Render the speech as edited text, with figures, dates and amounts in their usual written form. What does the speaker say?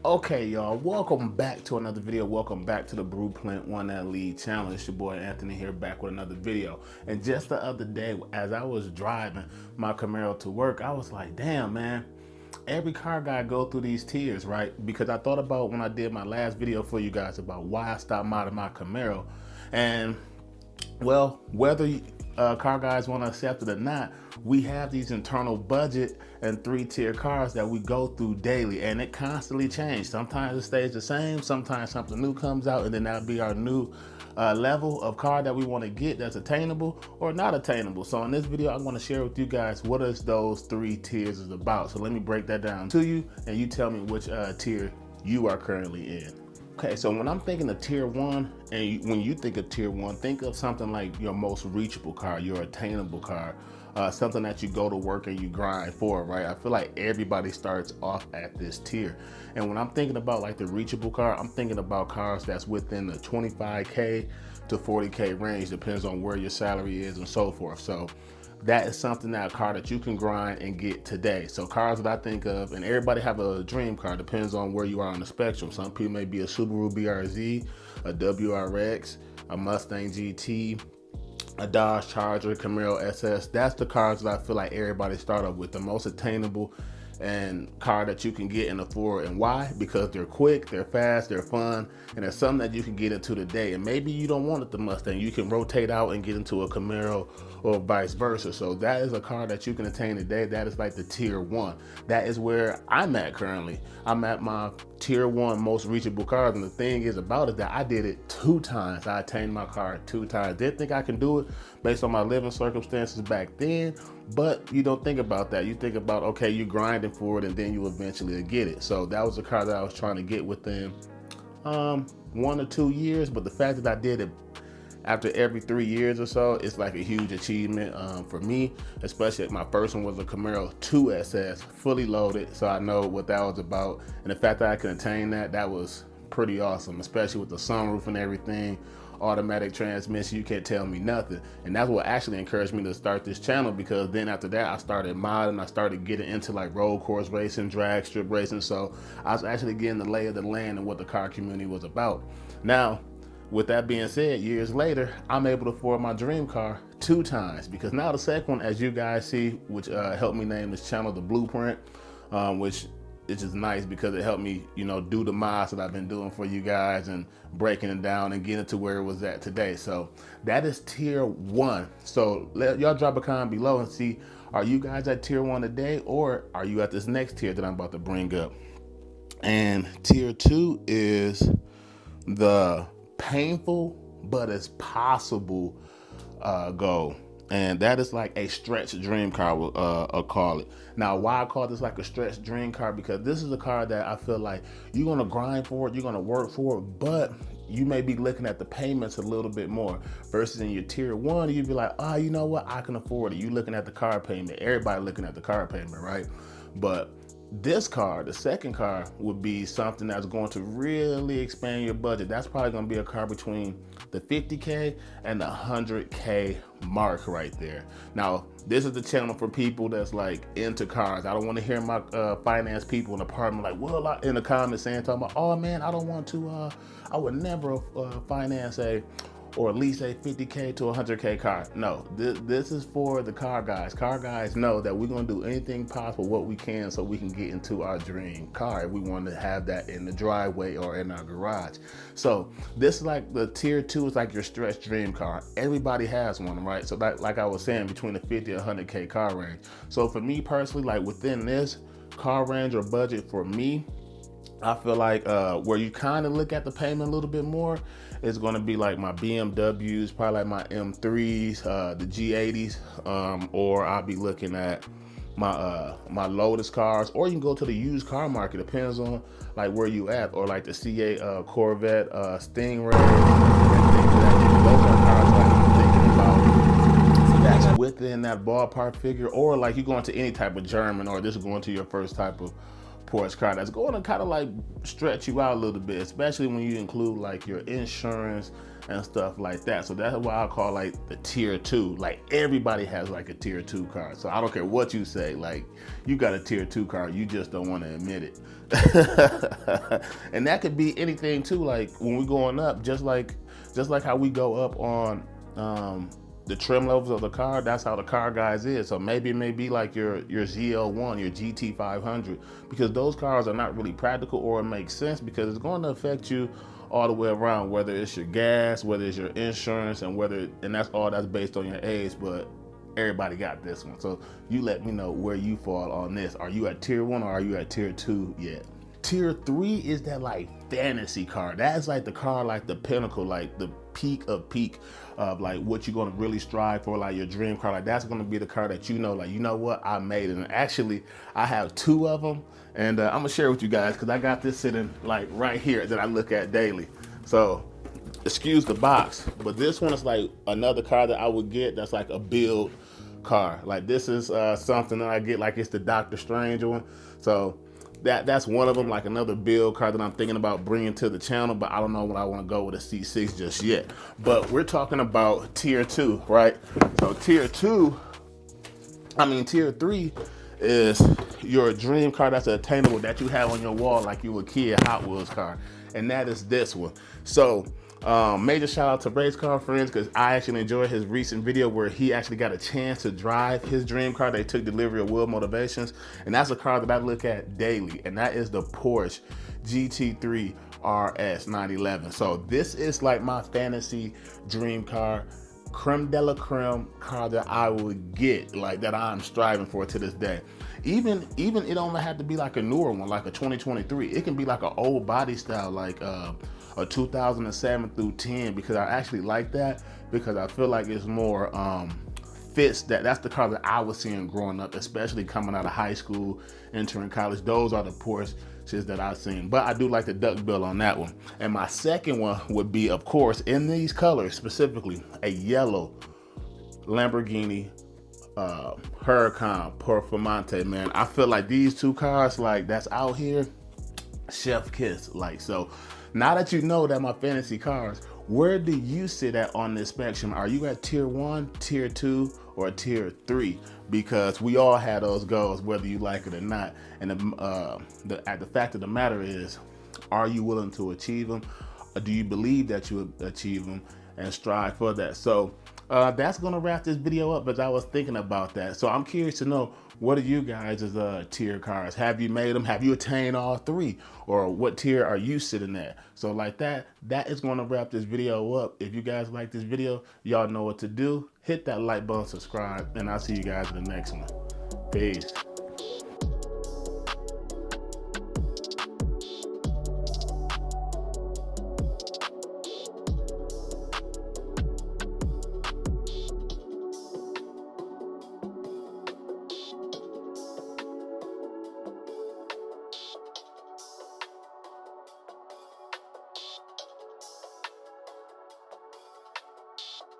Okay, y'all, welcome back to another video. Welcome back to the Blueprint One That Lead channel. It's your boy Anthony here, back with another video. And just the other day, as I was driving my Camaro to work, I was like, damn, man, every car guy go through these tiers, right? Because I thought about when I did my last video for you guys about why I stopped modding my Camaro. And well, whether car guys want to accept it or not, we have these internal budget and three-tier cars that we go through daily, and it constantly changes. Sometimes it stays the same, sometimes something new comes out, and then that'll be our new level of car that we want to get that's attainable or not attainable. So in this video, I'm going to share with you guys what is those three tiers is about. So let me break that down to you, and you tell me which tier you are currently in. Okay, so when I'm thinking of tier one, and when you think of tier one, think of something like your most reachable car, your attainable car, something that you go to work and you grind for, right? I feel like everybody starts off at this tier. And when I'm thinking about like the reachable car, I'm thinking about cars that's within the 25K to 40K range, depends on where your salary is and so forth. So that is something, that a car that you can grind and get today. So cars that I think of, and everybody have a dream car, depends on where you are on the spectrum. Some people may be a Subaru BRZ, a WRX, a Mustang GT, a Dodge Charger, Camaro SS. That's the cars that I feel like everybody start off with, the most attainable and car that you can get and afford. And why? Because they're quick, they're fast, they're fun, and it's something that you can get into today. And maybe you don't want it the Mustang, you can rotate out and get into a Camaro or vice versa. So that is a car that you can attain today. That is like the tier one. That is where I'm at currently. I'm at my tier one most reachable cars. And the thing is about it that I did it 2 times. I attained my car 2 times. Didn't think I can do it based on my living circumstances back then, but you don't think about that. You think about, okay, you grinding for it and then you eventually get it. So that was a car that I was trying to get within 1 or 2 years, but the fact that I did it after every 3 years or so, it's like a huge achievement for me, especially my first one was a Camaro 2 SS, fully loaded, so I know what that was about. And the fact that I could attain that was pretty awesome, especially with the sunroof and everything, automatic transmission, you can't tell me nothing. And that's what actually encouraged me to start this channel, because then after that I started modding, I started getting into like road course racing, drag strip racing, so I was actually getting the lay of the land and what the car community was about. Now, with that being said, years later, I'm able to afford my dream car 2 times, because now the second one, as you guys see, which helped me name this channel The Blueprint, which is just nice because it helped me, do the mods that I've been doing for you guys and breaking it down and getting to where it was at today. So that is tier one. So y'all drop a comment below and see, are you guys at tier one today, or are you at this next tier that I'm about to bring up? And tier two is the painful but it's possible goal, and that is like a stretch dream car, I'll call it. Now, why I call this like a stretch dream car, because this is a car that I feel like you're gonna grind for it, you're gonna work for it, but you may be looking at the payments a little bit more versus in your tier one, you'd be like, oh, you know what, I can afford it. You looking at the car payment, everybody looking at the car payment, right? But this car, the second car, would be something that's going to really expand your budget. That's probably going to be a car between the 50K and the 100K mark right there. Now, this is the channel for people that's like into cars. I don't want to hear my finance people in the apartment like, well, in the comments saying, talking about, oh man, I don't want to, I would never finance or at least a 50K to 100K car. No, this is for the car guys. Car guys know that we're gonna do anything possible, what we can, so we can get into our dream car. We want to have that in the driveway or in our garage. So this is like the tier two is like your stretch dream car. Everybody has one, right? So like I was saying, between the 50 and 100K car range. So for me personally, like within this car range or budget for me, I feel like where you kind of look at the payment a little bit more is going to be like my BMWs, probably like my M3s, the G80s, or I'll be looking at my Lotus cars, or you can go to the used car market, depends on like where you at, or like the C8 Corvette, Stingray, and things of that nature. Those are cars like I'm thinking about that's within that ballpark figure, or like you going to any type of German, or this is going to your first type of Porsche car that's going to kind of like stretch you out a little bit, especially when you include like your insurance and stuff like that. So that's why I call like the tier 2. Like everybody has like a tier 2 car. So I don't care what you say, like you got a tier 2 car, you just don't want to admit it. And that could be anything too, like when we're going up, just like how we go up on the trim levels of the car, that's how the car guys is. So maybe it may be like your ZL1, your GT500, because those cars are not really practical, or it makes sense because it's going to affect you all the way around, whether it's your gas, whether it's your insurance, and that's based on your age. But everybody got this one. So you let me know where you fall on this. Are you at tier 1 or are you at tier 2 yet? Tier 3 is that like fantasy car. That's like the car, like the pinnacle, like the peak of like what you're gonna really strive for, like your dream car. Like that's gonna be the car that like, you know what, I made it. And actually I have 2 of them, and I'm gonna share with you guys because I got this sitting like right here that I look at daily. So excuse the box, but this one is like another car that I would get that's like a build car. Like this is something that I get, like it's the Doctor Strange one. So that's one of them, like another build car that I'm thinking about bringing to the channel, but I don't know when I want to go with a C6 just yet. But we're talking about tier 2, right? So tier 3 is your dream car that's attainable, that you have on your wall like you a kid Hot Wheels car, and that is this one. So major shout out to Race Car Friends, because I actually enjoyed his recent video where he actually got a chance to drive his dream car. They took delivery of Wheel Motivations, and that's a car that I look at daily, and that is the Porsche GT3 RS 911. So this is like my fantasy dream car, creme de la creme car that I would get, like that I'm striving for to this day. Even it don't have to be like a newer one, like a 2023. It can be like an old body style, like a 2007 through 10, because I actually like that, because I feel like it's more fits that's the car that I was seeing growing up, especially coming out of high school, entering college. Those are the Porsches that I've seen. But I do like the duck bill on that one. And my second one would be, of course, in these colors specifically, a yellow Lamborghini Huracan Performante. Man, I feel like these 2 cars, like that's out here, chef kiss. Like, so now that you know that my fantasy cars, where do you sit at on this spectrum? Are you at tier 1, tier 2, or tier 3? Because we all have those goals, whether you like it or not. And the fact of the matter is, are you willing to achieve them? Or do you believe that you will achieve them and strive for that? So that's gonna wrap this video up, as I was thinking about that. So I'm curious to know, what are you guys' tier cars? Have you made them? Have you attained all 3? Or what tier are you sitting at? So like that is gonna wrap this video up. If you guys like this video, y'all know what to do. Hit that like button, subscribe, and I'll see you guys in the next one. Peace.